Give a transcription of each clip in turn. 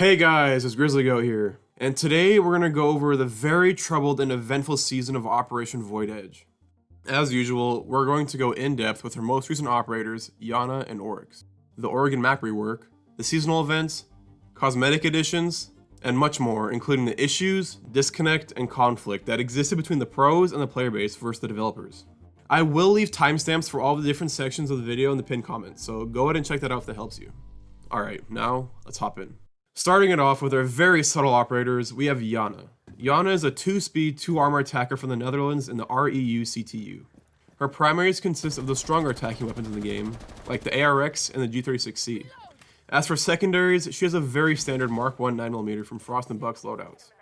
Hey guys, it's Grizzly Goat here, and today we're going to go over the very troubled and eventful season of Operation Void Edge. As usual, we're going to go in depth with our most recent operators, Iana and Oryx, the Oregon map rework, the seasonal events, cosmetic additions, and much more, including the issues, disconnect, and conflict that existed between the pros and the player base versus the developers. I will leave timestamps for all the different sections of the video in the pinned comments, so go ahead and check that out if that helps you. Alright, now let's hop in. Starting it off with our very subtle operators, we have Iana. Iana is a 2-speed, 2-armor attacker from the Netherlands in the REU CTU. Her primaries consist of the stronger attacking weapons in the game, like the ARX and the G36C. As for secondaries, she has a very standard Mark 1 9mm from Frost and Buck's loadouts.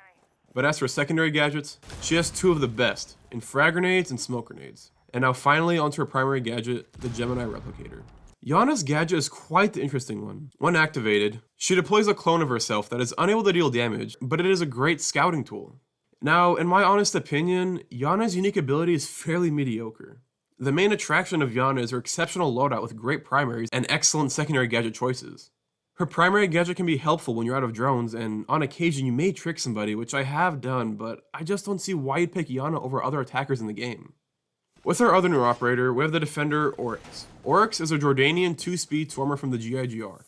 But as for secondary gadgets, she has two of the best, in frag grenades and smoke grenades. And now finally onto her primary gadget, the Gemini Replicator. Iana's gadget is quite the interesting one. When activated, she deploys a clone of herself that is unable to deal damage, but it is a great scouting tool. Now, in my honest opinion, Iana's unique ability is fairly mediocre. The main attraction of Iana is her exceptional loadout with great primaries and excellent secondary gadget choices. Her primary gadget can be helpful when you're out of drones, and on occasion you may trick somebody, which I have done, but I just don't see why you'd pick Iana over other attackers in the game. With our other new operator, we have the defender Oryx. Oryx is a Jordanian 2-speed 2-armor from the GIGR.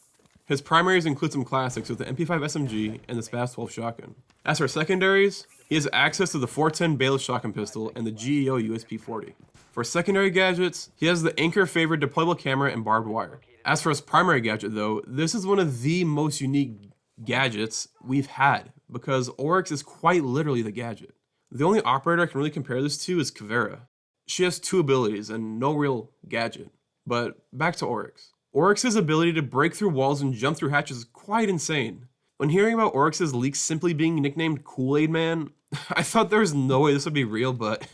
His primaries include some classics with the MP5 SMG and the SPAS 12 shotgun. As for secondaries, he has access to the 410 Bayless shotgun pistol and the GEO USP-40. For secondary gadgets, he has the Anchor favored deployable camera and barbed wire. As for his primary gadget though, this is one of the most unique gadgets we've had, because Oryx is quite literally the gadget. The only operator I can really compare this to is Kavera. She has two abilities and no real gadget. But back to Oryx. Oryx's ability to break through walls and jump through hatches is quite insane. When hearing about Oryx's leaks simply being nicknamed Kool-Aid Man, I thought there was no way this would be real, but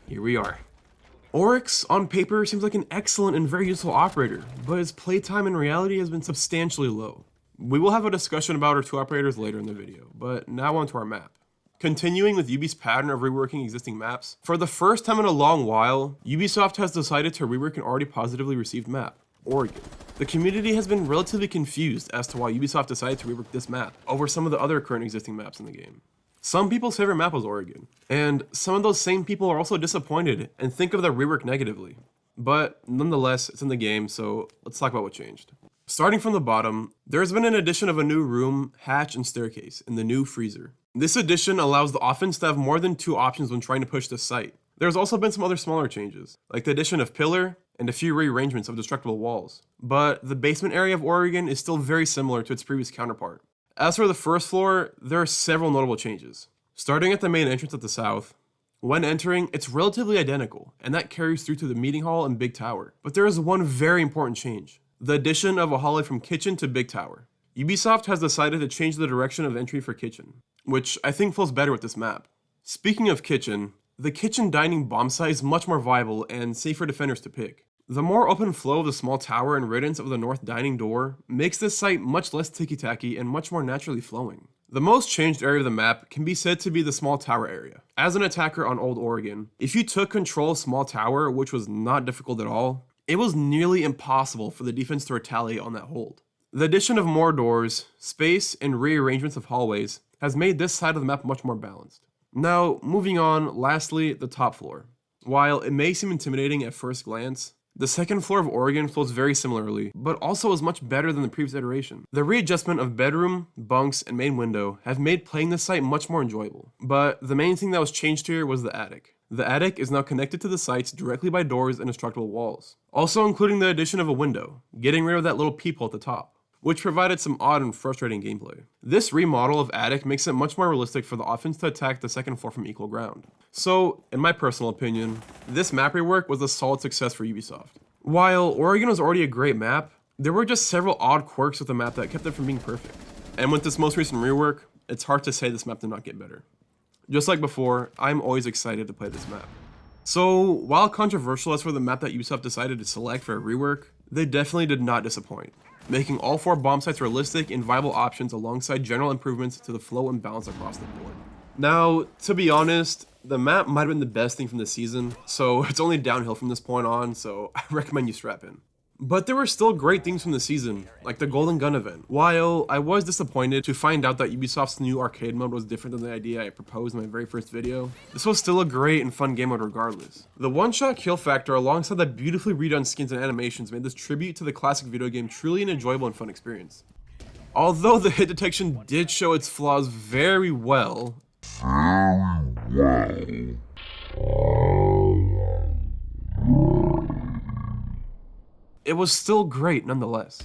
here we are. Oryx, on paper, seems like an excellent and very useful operator, but his playtime in reality has been substantially low. We will have a discussion about our two operators later in the video, but now onto our map. Continuing with Ubi's pattern of reworking existing maps, for the first time in a long while, Ubisoft has decided to rework an already positively received map, Oregon. The community has been relatively confused as to why Ubisoft decided to rework this map over some of the other current existing maps in the game. Some people's favorite map was Oregon, and some of those same people are also disappointed and think of the rework negatively. But nonetheless, it's in the game, so let's talk about what changed. Starting from the bottom, there has been an addition of a new room, hatch, and staircase in the new freezer. This addition allows the offense to have more than two options when trying to push the site. There's also been some other smaller changes, like the addition of pillar and a few rearrangements of destructible walls. But the basement area of Oregon is still very similar to its previous counterpart. As for the first floor, there are several notable changes. Starting at the main entrance at the south, when entering, it's relatively identical, and that carries through to the meeting hall and big tower. But there is one very important change, the addition of a hallway from kitchen to big tower. Ubisoft has decided to change the direction of entry for kitchen, which I think flows better with this map. Speaking of kitchen, the kitchen dining bomb site is much more viable and safe for defenders to pick. The more open flow of the small tower and riddance of the north dining door makes this site much less ticky-tacky and much more naturally flowing. The most changed area of the map can be said to be the small tower area. As an attacker on Old Oregon, if you took control of small tower, which was not difficult at all, it was nearly impossible for the defense to retaliate on that hold. The addition of more doors, space, and rearrangements of hallways has made this side of the map much more balanced. Now, moving on, lastly, the top floor. While it may seem intimidating at first glance, the second floor of Oregon flows very similarly, but also is much better than the previous iteration. The readjustment of bedroom, bunks, and main window have made playing this site much more enjoyable. But the main thing that was changed here was the attic. The attic is now connected to the sites directly by doors and destructible walls, also including the addition of a window, getting rid of that little peephole at the top, which provided some odd and frustrating gameplay. This remodel of attic makes it much more realistic for the offense to attack the second floor from equal ground. So, in my personal opinion, this map rework was a solid success for Ubisoft. While Oregon was already a great map, there were just several odd quirks with the map that kept it from being perfect. And with this most recent rework, it's hard to say this map did not get better. Just like before, I'm always excited to play this map. So, while controversial as for the map that Ubisoft decided to select for a rework, they definitely did not disappoint, making all 4 bomb sites realistic and viable options alongside general improvements to the flow and balance across the board. Now, to be honest, the map might have been the best thing from this season, so it's only downhill from this point on, so I recommend you strap in. But there were still great things from the season, like the Golden Gun event. While I was disappointed to find out that Ubisoft's new arcade mode was different than the idea I proposed in my very first video, this was still a great and fun game mode regardless. The one-shot kill factor alongside the beautifully redone skins and animations made this tribute to the classic video game truly an enjoyable and fun experience. Although the hit detection did show its flaws very well, it was still great nonetheless.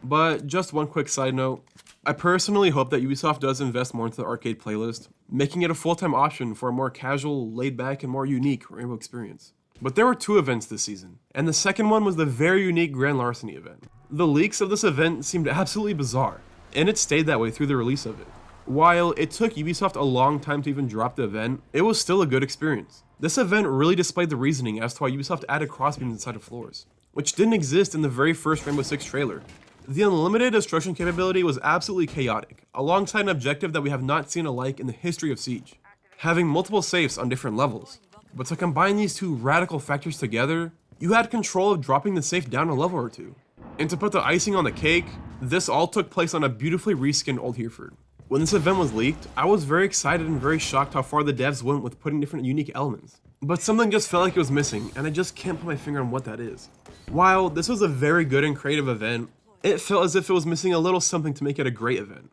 But just one quick side note, I personally hope that Ubisoft does invest more into the arcade playlist, making it a full-time option for a more casual, laid-back, and more unique Rainbow experience. But there were 2 events this season, and the second one was the very unique Grand Larceny event. The leaks of this event seemed absolutely bizarre, and it stayed that way through the release of it. While it took Ubisoft a long time to even drop the event, it was still a good experience. This event really displayed the reasoning as to why Ubisoft added crossbeams inside of floors, which didn't exist in the very first Rainbow Six trailer. The unlimited destruction capability was absolutely chaotic, alongside an objective that we have not seen alike in the history of Siege, having multiple safes on different levels. But to combine these 2 radical factors together, you had control of dropping the safe down a level or 2. And to put the icing on the cake, this all took place on a beautifully reskinned Old Hereford. When this event was leaked, I was very excited and very shocked how far the devs went with putting different unique elements. But something just felt like it was missing, and I just can't put my finger on what that is. While this was a very good and creative event, it felt as if it was missing a little something to make it a great event.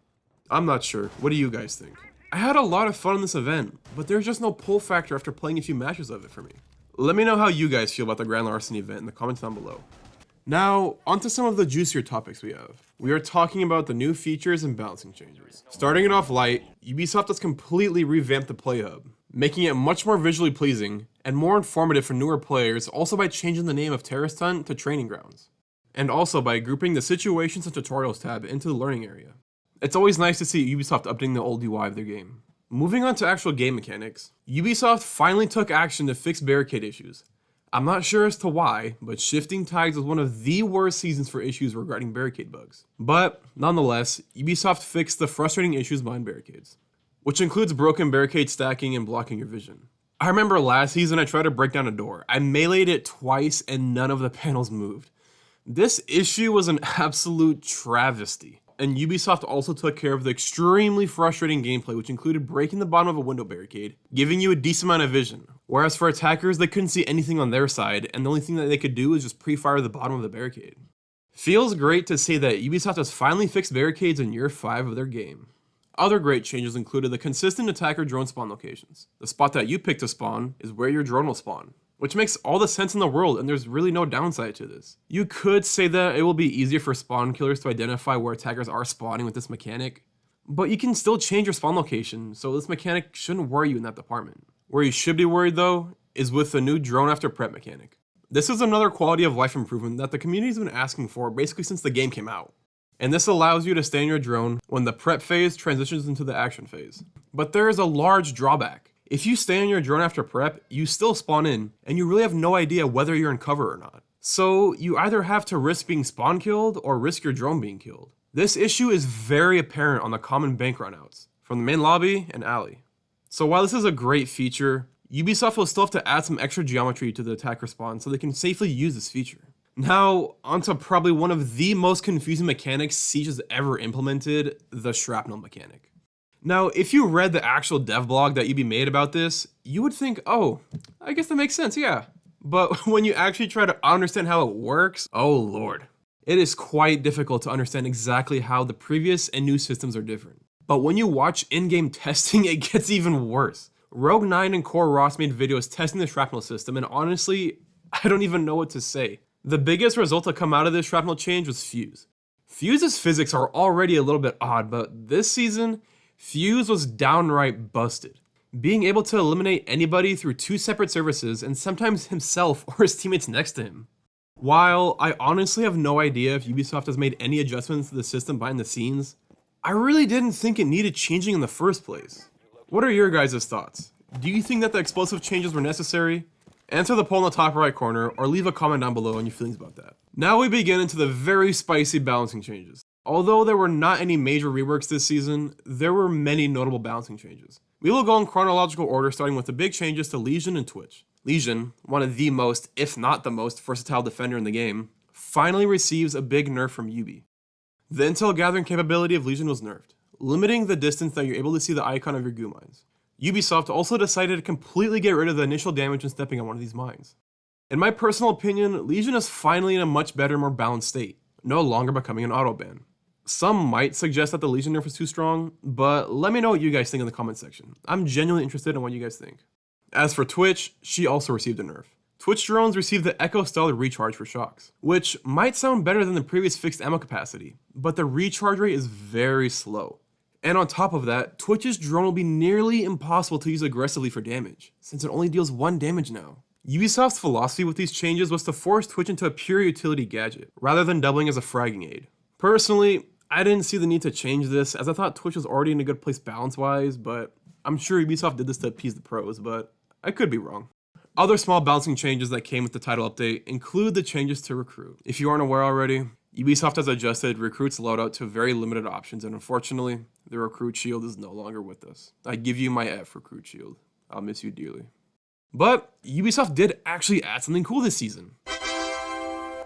I'm not sure, what do you guys think? I had a lot of fun in this event, but there's just no pull factor after playing a few matches of it for me. Let me know how you guys feel about the Grand Larceny event in the comments down below. Now, onto some of the juicier topics we have. We are talking about the new features and balancing changes. Starting it off light, Ubisoft has completely revamped the Play Hub, making it much more visually pleasing and more informative for newer players, also by changing the name of Terrorist Hunt to Training Grounds, and also by grouping the Situations and Tutorials tab into the learning area. It's always nice to see Ubisoft updating the old UI of their game. Moving on to actual game mechanics, Ubisoft finally took action to fix barricade issues. I'm not sure as to why, but Shifting Tides was one of the worst seasons for issues regarding barricade bugs. But, nonetheless, Ubisoft fixed the frustrating issues behind barricades, which includes broken barricade stacking and blocking your vision. I remember last season I tried to break down a door. I meleeed it twice and none of the panels moved. This issue was an absolute travesty. And Ubisoft also took care of the extremely frustrating gameplay, which included breaking the bottom of a window barricade, giving you a decent amount of vision. Whereas for attackers, they couldn't see anything on their side, and the only thing that they could do was just pre-fire the bottom of the barricade. Feels great to say that Ubisoft has finally fixed barricades in year 5 of their game. Other great changes included the consistent attacker drone spawn locations. The spot that you pick to spawn is where your drone will spawn, which makes all the sense in the world, and there's really no downside to this. You could say that it will be easier for spawn killers to identify where attackers are spawning with this mechanic, but you can still change your spawn location, so this mechanic shouldn't worry you in that department. Where you should be worried though, is with the new drone after prep mechanic. This is another quality of life improvement that the community's been asking for basically since the game came out. And this allows you to stay in your drone when the prep phase transitions into the action phase. But there is a large drawback. If you stay on your drone after prep, you still spawn in, and you really have no idea whether you're in cover or not. So you either have to risk being spawn killed or risk your drone being killed. This issue is very apparent on the common bank runouts, from the main lobby and alley. So while this is a great feature, Ubisoft will still have to add some extra geometry to the attacker spawn so they can safely use this feature. Now, onto probably one of the most confusing mechanics Siege has ever implemented, the shrapnel mechanic. Now, if you read the actual dev blog that UB made about this, you would think, oh, I guess that makes sense, yeah. But when you actually try to understand how it works, oh lord. It is quite difficult to understand exactly how the previous and new systems are different. But when you watch in-game testing, it gets even worse. Rogue9 and Core Ross made videos testing the shrapnel system, and honestly, I don't even know what to say. The biggest result to come out of this shrapnel change was Fuse. Fuse's physics are already a little bit odd, but this season, Fuse was downright busted, being able to eliminate anybody through 2 separate services and sometimes himself or his teammates next to him. While I honestly have no idea if Ubisoft has made any adjustments to the system behind the scenes, I really didn't think it needed changing in the first place. What are your guys' thoughts? Do you think that the explosive changes were necessary? Answer the poll in the top right corner or leave a comment down below on your feelings about that. Now we begin into the very spicy balancing changes. Although there were not any major reworks this season, there were many notable balancing changes. We will go in chronological order, starting with the big changes to Legion and Twitch. Legion, one of the most, if not the most, versatile defender in the game, finally receives a big nerf from Ubi. The intel gathering capability of Legion was nerfed, limiting the distance that you're able to see the icon of your goo mines. Ubisoft also decided to completely get rid of the initial damage when stepping on one of these mines. In my personal opinion, Legion is finally in a much better, more balanced state, no longer becoming an auto ban. Some might suggest that the Legion nerf is too strong, but let me know what you guys think in the comment section. I'm genuinely interested in what you guys think. As for Twitch, she also received a nerf. Twitch drones received the Echo Stellar recharge for shocks, which might sound better than the previous fixed ammo capacity, but the recharge rate is very slow. And on top of that, Twitch's drone will be nearly impossible to use aggressively for damage, since it only deals 1 damage now. Ubisoft's philosophy with these changes was to force Twitch into a pure utility gadget, rather than doubling as a fragging aid. Personally, I didn't see the need to change this, as I thought Twitch was already in a good place balance-wise, but I'm sure Ubisoft did this to appease the pros, but I could be wrong. Other small balancing changes that came with the title update include the changes to Recruit. If you aren't aware already, Ubisoft has adjusted Recruit's loadout to very limited options, and unfortunately, the Recruit shield is no longer with us. I give you my F, Recruit shield. I'll miss you dearly. But Ubisoft did actually add something cool this season.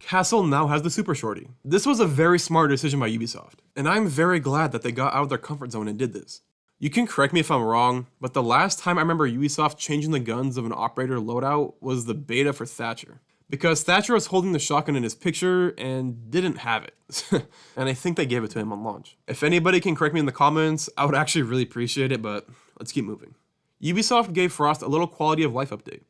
Castle now has the Super Shorty. This was a very smart decision by Ubisoft, and I'm very glad that they got out of their comfort zone and did this. You can correct me if I'm wrong, but the last time I remember Ubisoft changing the guns of an operator loadout was the beta for Thatcher. Because Thatcher was holding the shotgun in his picture and didn't have it. And I think they gave it to him on launch. If anybody can correct me in the comments, I would actually really appreciate it, but let's keep moving. Ubisoft gave Frost a little quality of life update,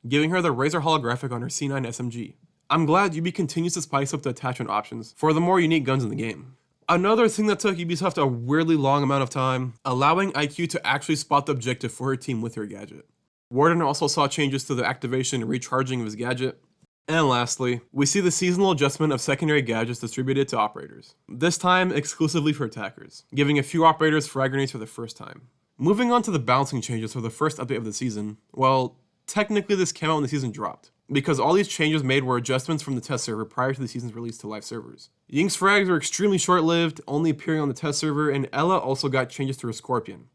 giving her the Razor holographic on her C9 SMG. I'm glad Ubi continues to spice up the attachment options for the more unique guns in the game. Another thing that took Ubisoft a weirdly long amount of time, allowing IQ to actually spot the objective for her team with her gadget. Warden also saw changes to the activation and recharging of his gadget. And lastly, we see the seasonal adjustment of secondary gadgets distributed to operators, this time exclusively for attackers, giving a few operators frag grenades for the first time. Moving on to the balancing changes for the first update of the season, well, technically this came out when the season dropped, because all these changes made were adjustments from the test server prior to the season's release to live servers. Ying's frags were extremely short-lived, only appearing on the test server, and Ella also got changes to her Scorpion.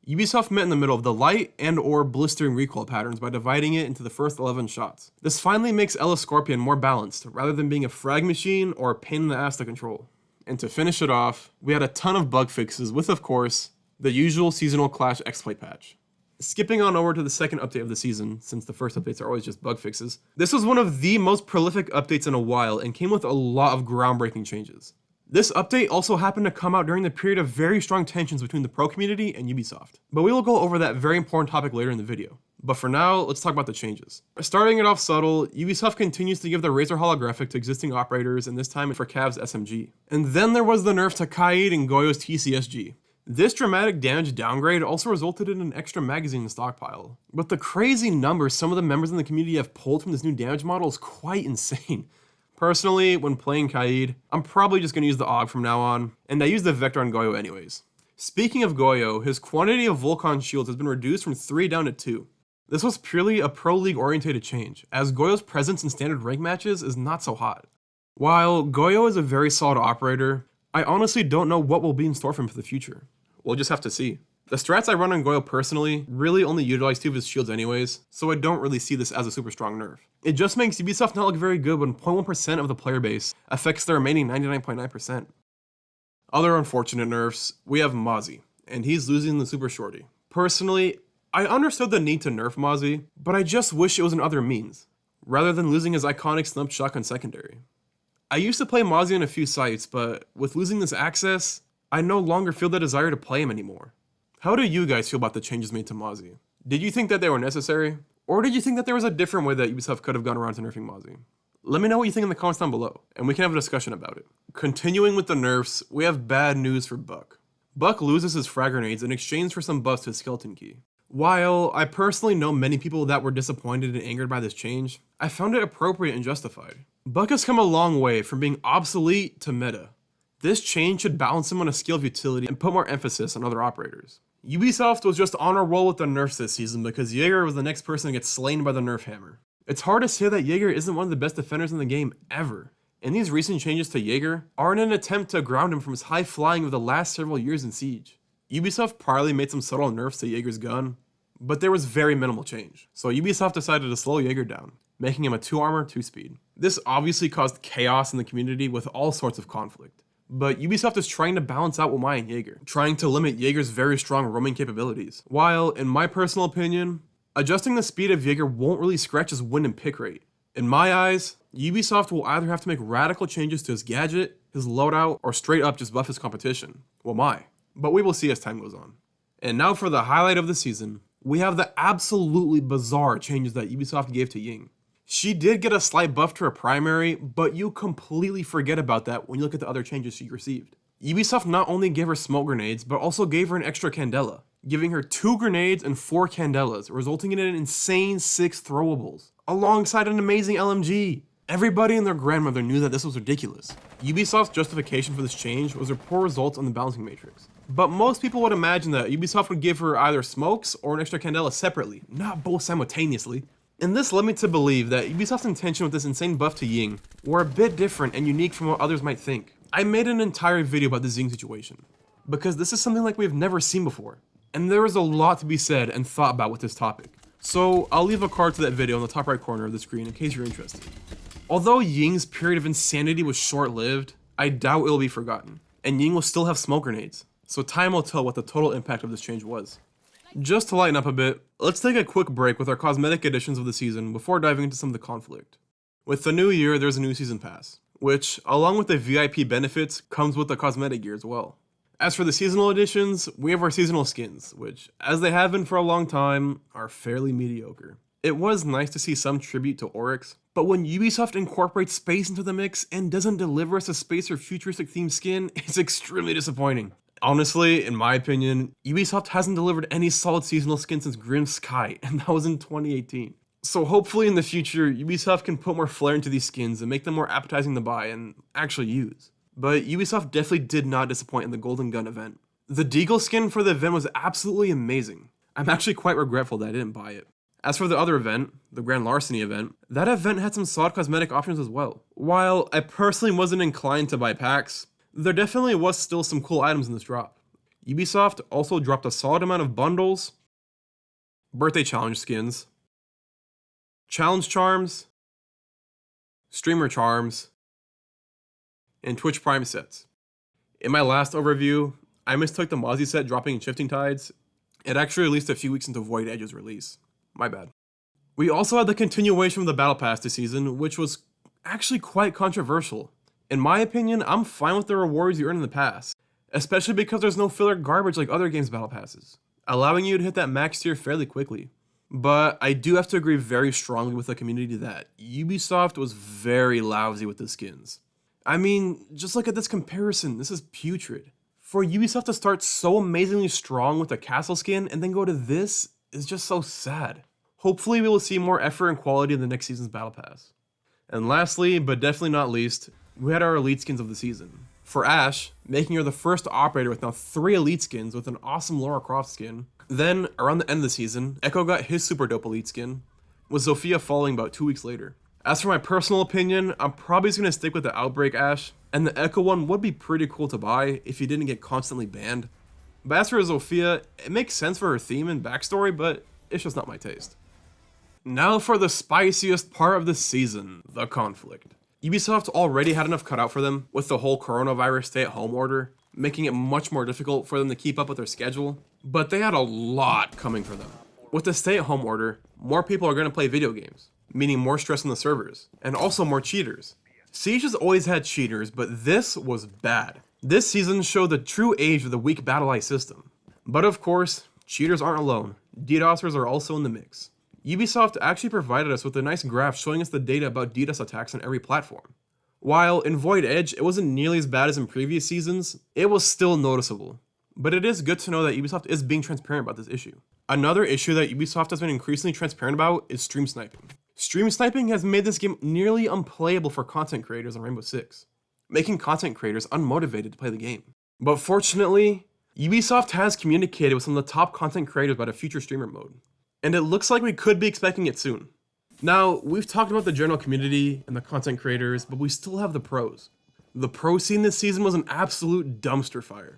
Ubisoft met in the middle of the light and or blistering recoil patterns by dividing it into the first 11 shots. This finally makes Ella's Scorpion more balanced, rather than being a frag machine or a pain in the ass to control. And to finish it off, we had a ton of bug fixes with, of course, the usual seasonal Clash exploit patch. Skipping on over to the second update of the season, since the first updates are always just bug fixes, this was one of the most prolific updates in a while and came with a lot of groundbreaking changes. This update also happened to come out during the period of very strong tensions between the pro community and Ubisoft, but we will go over that very important topic later in the video. But for now, let's talk about the changes. Starting it off subtle, Ubisoft continues to give the Razor holographic to existing operators, and this time for Cav's SMG. And then there was the nerf to Kaid and Goyo's TCSG. This dramatic damage downgrade also resulted in an extra magazine in the stockpile. But the crazy numbers some of the members in the community have pulled from this new damage model is quite insane. Personally, when playing Kaid, I'm probably just going to use the AUG from now on, and I use the Vector on Goyo anyways. Speaking of Goyo, his quantity of Vulcan shields has been reduced from 3 down to 2. This was purely a Pro League orientated change, as Goyo's presence in standard rank matches is not so hot. While Goyo is a very solid operator, I honestly don't know what will be in store for him for the future. We'll just have to see. The strats I run on Goyo personally really only utilize 2 of his shields anyways, so I don't really see this as a super strong nerf. It just makes Ubisoft not look very good when 0.1% of the player base affects the remaining 99.9%. Other unfortunate nerfs, we have Mozzie, and he's losing the Super Shorty. Personally, I understood the need to nerf Mozzie, but I just wish it was in other means, rather than losing his iconic snub shotgun secondary. I used to play Mozzie on a few sites, but with losing this access, I no longer feel the desire to play him anymore. How do you guys feel about the changes made to Mozzie? Did you think that they were necessary? Or did you think that there was a different way that Ubisoft could have gone around to nerfing Mozzie? Let me know what you think in the comments down below, and we can have a discussion about it. Continuing with the nerfs, we have bad news for Buck. Buck loses his frag grenades in exchange for some buffs to his skeleton key. While I personally know many people that were disappointed and angered by this change, I found it appropriate and justified. Buck has come a long way from being obsolete to meta. This change should balance him on a scale of utility and put more emphasis on other operators. Ubisoft was just on a roll with the nerfs this season because Jaeger was the next person to get slain by the nerf hammer. It's hard to say that Jaeger isn't one of the best defenders in the game ever, and these recent changes to Jaeger are in an attempt to ground him from his high flying of the last several years in Siege. Ubisoft probably made some subtle nerfs to Jaeger's gun, but there was very minimal change, so Ubisoft decided to slow Jaeger down. making him a 2 armor, 2 speed. This obviously caused chaos in the community with all sorts of conflict. But Ubisoft is trying to balance out Wamai and Jaeger, trying to limit Jaeger's very strong roaming capabilities. While, in my personal opinion, adjusting the speed of Jaeger won't really scratch his win and pick rate. In my eyes, Ubisoft will either have to make radical changes to his gadget, his loadout, or straight up just buff his competition, Wamai. But we will see as time goes on. And now for the highlight of the season, we have the absolutely bizarre changes that Ubisoft gave to Ying. She did get a slight buff to her primary, but you completely forget about that when you look at the other changes she received. Ubisoft not only gave her smoke grenades, but also gave her an extra candela, giving her 2 grenades and 4 candelas, resulting in an insane 6 throwables, alongside an amazing LMG. Everybody and their grandmother knew that this was ridiculous. Ubisoft's justification for this change was her poor results on the balancing matrix. But most people would imagine that Ubisoft would give her either smokes or an extra candela separately, not both simultaneously. And this led me to believe that Ubisoft's intention with this insane buff to Ying were a bit different and unique from what others might think. I made an entire video about the Ying situation, because this is something like we've never seen before. And there is a lot to be said and thought about with this topic. So I'll leave a card to that video in the top right corner of the screen in case you're interested. Although Ying's period of insanity was short-lived, I doubt it'll be forgotten, and Ying will still have smoke grenades, so time will tell what the total impact of this change was. Just to lighten up a bit, let's take a quick break with our cosmetic additions of the season before diving into some of the conflict. With the new year, there's a new season pass, which, along with the VIP benefits, comes with the cosmetic gear as well. As for the seasonal additions, we have our seasonal skins, which, as they have been for a long time, are fairly mediocre. It was nice to see some tribute to Oryx, but when Ubisoft incorporates space into the mix and doesn't deliver us a space or futuristic themed skin, it's extremely disappointing. Honestly, in my opinion, Ubisoft hasn't delivered any solid seasonal skin since Grim Sky, and that was in 2018. So hopefully in the future, Ubisoft can put more flair into these skins and make them more appetizing to buy and actually use. But Ubisoft definitely did not disappoint in the Golden Gun event. The Deagle skin for the event was absolutely amazing. I'm actually quite regretful that I didn't buy it. As for the other event, the Grand Larceny event, that event had some solid cosmetic options as well. While I personally wasn't inclined to buy packs, there definitely was still some cool items in this drop. Ubisoft also dropped a solid amount of bundles, birthday challenge skins, challenge charms, streamer charms, and Twitch Prime sets. In my last overview, I mistook the Mozzie set dropping in Shifting Tides. It actually released a few weeks into Void Edge's release. My bad. We also had the continuation of the Battle Pass this season, which was actually quite controversial. In my opinion, I'm fine with the rewards you earn in the pass, especially because there's no filler garbage like other games' Battle Passes, allowing you to hit that max tier fairly quickly. But I do have to agree very strongly with the community that Ubisoft was very lousy with the skins. I mean, just look at this comparison, this is putrid. For Ubisoft to start so amazingly strong with a castle skin and then go to this is just so sad. Hopefully we will see more effort and quality in the next season's Battle Pass. And lastly, but definitely not least, we had our elite skins of the season. For Ash, making her the first operator with now 3 elite skins with an awesome Lara Croft skin. Then, around the end of the season, Echo got his super dope elite skin, with Zofia following about 2 weeks later. As for my personal opinion, I'm probably just going to stick with the Outbreak Ash, and the Echo one would be pretty cool to buy if he didn't get constantly banned. But as for Zofia, it makes sense for her theme and backstory, but it's just not my taste. Now for the spiciest part of the season, the conflict. Ubisoft already had enough cut out for them with the whole coronavirus stay-at-home order, making it much more difficult for them to keep up with their schedule, but they had a lot coming for them. With the stay-at-home order, more people are going to play video games, meaning more stress on the servers, and also more cheaters. Siege has always had cheaters, but this was bad. This season showed the true age of the weak Battle Eye system. But of course, cheaters aren't alone. DDoSers are also in the mix. Ubisoft actually provided us with a nice graph showing us the data about DDoS attacks on every platform. While in Void Edge it wasn't nearly as bad as in previous seasons, it was still noticeable. But it is good to know that Ubisoft is being transparent about this issue. Another issue that Ubisoft has been increasingly transparent about is stream sniping. Stream sniping has made this game nearly unplayable for content creators on Rainbow Six, making content creators unmotivated to play the game. But fortunately, Ubisoft has communicated with some of the top content creators about a future streamer mode, and it looks like we could be expecting it soon. Now, we've talked about the general community and the content creators, but we still have the pros. The pro scene this season was an absolute dumpster fire.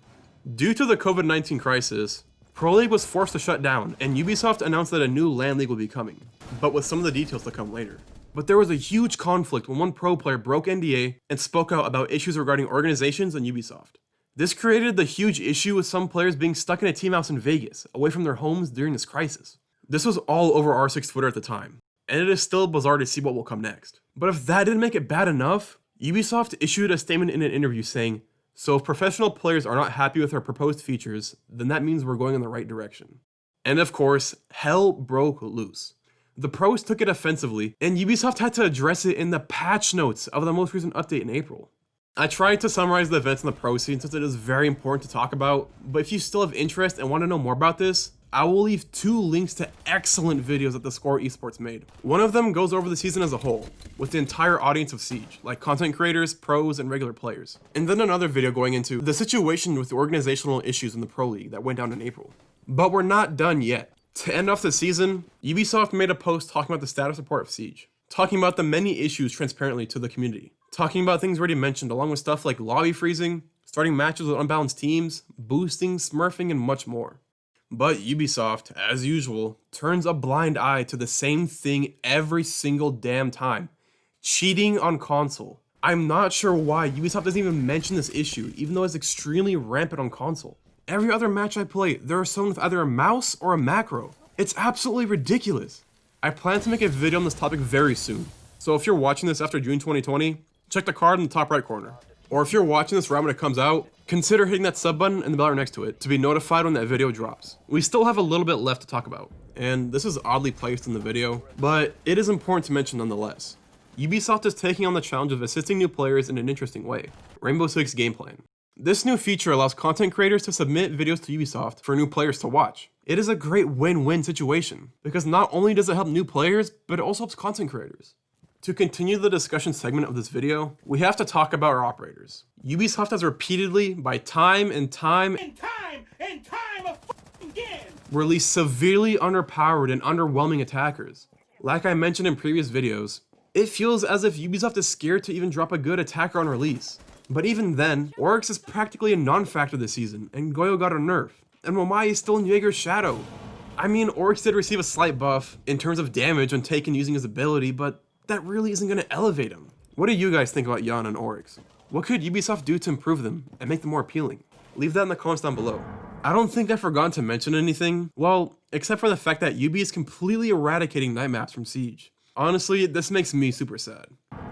Due to the COVID-19 crisis, Pro League was forced to shut down, and Ubisoft announced that a new LAN league will be coming, but with some of the details to come later. But there was a huge conflict when one pro player broke NDA and spoke out about issues regarding organizations and Ubisoft. This created the huge issue with some players being stuck in a team house in Vegas, away from their homes during this crisis. This was all over R6 Twitter at the time, and it is still bizarre to see what will come next. But if that didn't make it bad enough, Ubisoft issued a statement in an interview saying, "So if professional players are not happy with our proposed features, then that means we're going in the right direction." And of course, hell broke loose. The pros took it offensively, and Ubisoft had to address it in the patch notes of the most recent update in April. I tried to summarize the events in the pro scene since it is very important to talk about, but if you still have interest and want to know more about this, I will leave 2 links to excellent videos that the Score Esports made. One of them goes over the season as a whole, with the entire audience of Siege, like content creators, pros, and regular players. And then another video going into the situation with the organizational issues in the Pro League that went down in April. But we're not done yet. To end off the season, Ubisoft made a post talking about the status report of Siege, talking about the many issues transparently to the community, talking about things already mentioned along with stuff like lobby freezing, starting matches with unbalanced teams, boosting, smurfing, and much more. But Ubisoft, as usual, turns a blind eye to the same thing every single damn time: cheating on console. I'm not sure why Ubisoft doesn't even mention this issue, even though it's extremely rampant on console. Every other match I play, there is someone with either a mouse or a macro. It's absolutely ridiculous. I plan to make a video on this topic very soon, so if you're watching this after June 2020, check the card in the top right corner. Or if you're watching this right when it comes out, consider hitting that sub button and the bell right next to it to be notified when that video drops. We still have a little bit left to talk about, and this is oddly placed in the video, but it is important to mention nonetheless. Ubisoft is taking on the challenge of assisting new players in an interesting way: Rainbow Six Game Plan. This new feature allows content creators to submit videos to Ubisoft for new players to watch. It is a great win-win situation, because not only does it help new players, but it also helps content creators. To continue the discussion segment of this video, we have to talk about our operators. Ubisoft has repeatedly, by time and time again, released severely underpowered and underwhelming attackers. Like I mentioned in previous videos, it feels as if Ubisoft is scared to even drop a good attacker on release. But even then, Oryx is practically a non-factor this season, and Goyo got a nerf, and Wamai is still in Jaeger's shadow. I mean, Oryx did receive a slight buff in terms of damage when taken using his ability, but that really isn't going to elevate him. What do you guys think about Iana and Oryx? What could Ubisoft do to improve them and make them more appealing? Leave that in the comments down below. I don't think I've forgotten to mention anything, well, except for the fact that Ubi is completely eradicating night maps from Siege. Honestly, this makes me super sad,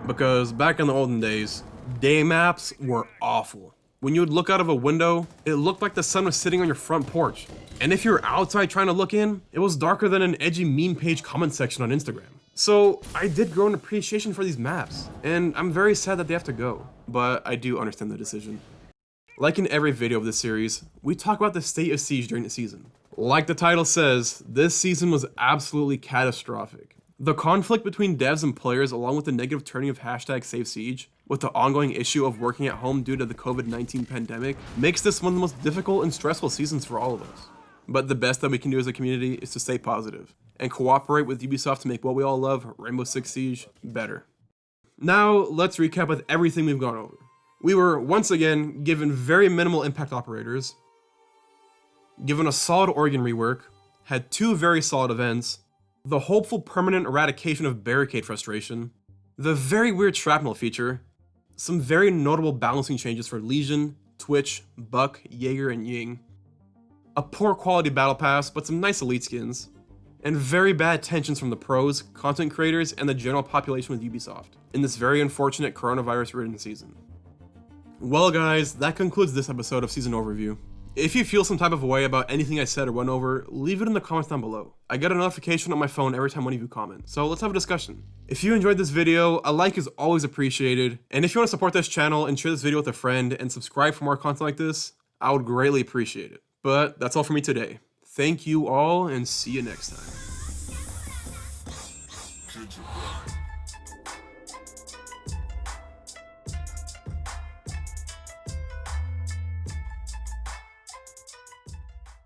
because back in the olden days, day maps were awful. When you would look out of a window, it looked like the sun was sitting on your front porch. And if you were outside trying to look in, it was darker than an edgy meme page comment section on Instagram. So I did grow an appreciation for these maps, and I'm very sad that they have to go, but I do understand the decision. Like in every video of this series, we talk about the state of Siege during the season. Like the title says, this season was absolutely catastrophic. The conflict between devs and players, along with the negative turning of #SaveSiege, with the ongoing issue of working at home due to the COVID-19 pandemic, makes this one of the most difficult and stressful seasons for all of us. But the best that we can do as a community is to stay positive and cooperate with Ubisoft to make what we all love, Rainbow Six Siege, better. Now, let's recap with everything we've gone over. We were, once again, given very minimal impact operators, given a solid organ rework, had 2 very solid events, the hopeful permanent eradication of Barricade frustration, the very weird shrapnel feature, some very notable balancing changes for Legion, Twitch, Buck, Jaeger, and Ying, a poor quality battle pass but some nice elite skins, and very bad tensions from the pros, content creators, and the general population with Ubisoft in this very unfortunate coronavirus-ridden season. Well guys, that concludes this episode of Season Overview. If you feel some type of way about anything I said or went over, leave it in the comments down below. I get a notification on my phone every time one of you comment, so let's have a discussion. If you enjoyed this video, a like is always appreciated, and if you want to support this channel and share this video with a friend and subscribe for more content like this, I would greatly appreciate it. But that's all for me today. Thank you all, and see you next time.